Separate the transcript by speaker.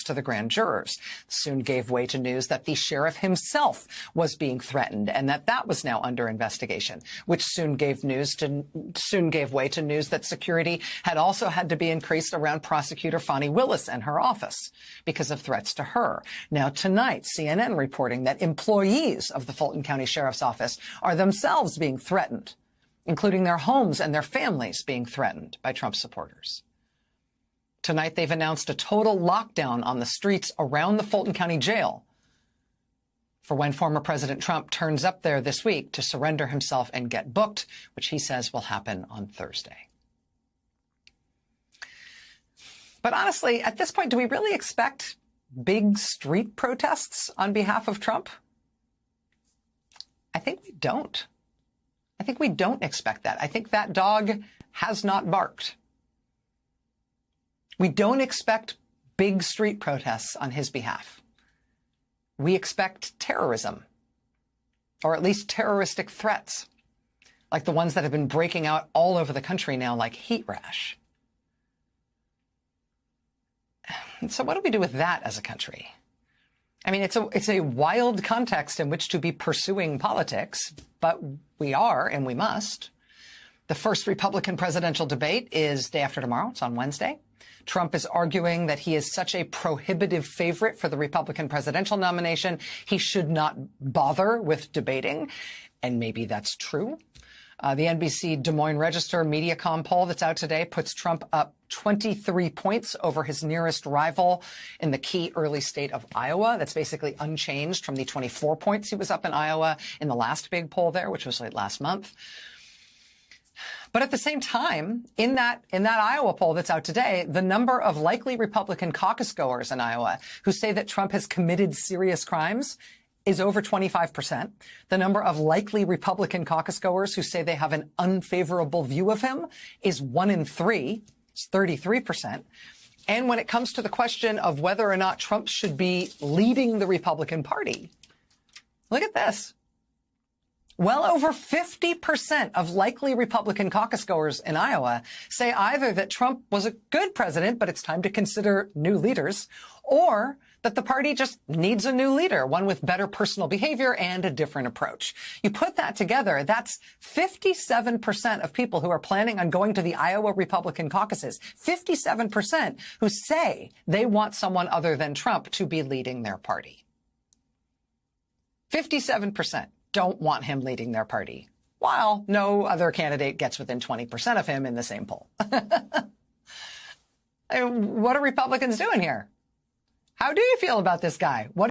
Speaker 1: to the grand jurors. Soon gave way to news that the sheriff himself was being threatened and that was now under investigation, which soon gave way to news that security had also had to be increased around prosecutor Fani Willis and her office because of threats to her. Now tonight, CNN reporting that employees of the Fulton County Sheriff's Office are themselves being threatened, including their homes and their families being threatened by Trump supporters. Tonight, they've announced a total lockdown on the streets around the Fulton County Jail for when former President Trump turns up there this week to surrender himself and get booked, which he says will happen on Thursday. But honestly, at this point, do we really expect big street protests on behalf of Trump? I think we don't. I think we don't expect that. I think that dog has not barked. We don't expect big street protests on his behalf. We expect terrorism, or at least terroristic threats, like the ones that have been breaking out all over the country now, like heat rash. And so what do we do with that as a country? I mean, it's a wild context in which to be pursuing politics, but we are and we must. The first Republican presidential debate is day after tomorrow. It's on Wednesday. Trump is arguing that he is such a prohibitive favorite for the Republican presidential nomination, he should not bother with debating. And maybe that's true. The NBC Des Moines Register Mediacom poll that's out today puts Trump up 23 points over his nearest rival in the key early state of Iowa. That's basically unchanged from the 24 points he was up in Iowa in the last big poll there, which was late last month. But at the same time, in that Iowa poll that's out today, the number of likely Republican caucus goers in Iowa who say that Trump has committed serious crimes is over 25%. The number of likely Republican caucus goers who say they have an unfavorable view of him is 1 in 3. It's 33%. And when it comes to the question of whether or not Trump should be leading the Republican Party, look at this. Well over 50% of likely Republican caucus goers in Iowa say either that Trump was a good president, but it's time to consider new leaders, or that the party just needs a new leader, one with better personal behavior and a different approach. You put that together, that's 57% of people who are planning on going to the Iowa Republican caucuses, 57% who say they want someone other than Trump to be leading their party. 57%. Don't want him leading their party, while no other candidate gets within 20% of him in the same poll. What are Republicans doing here? How do you feel about this guy? What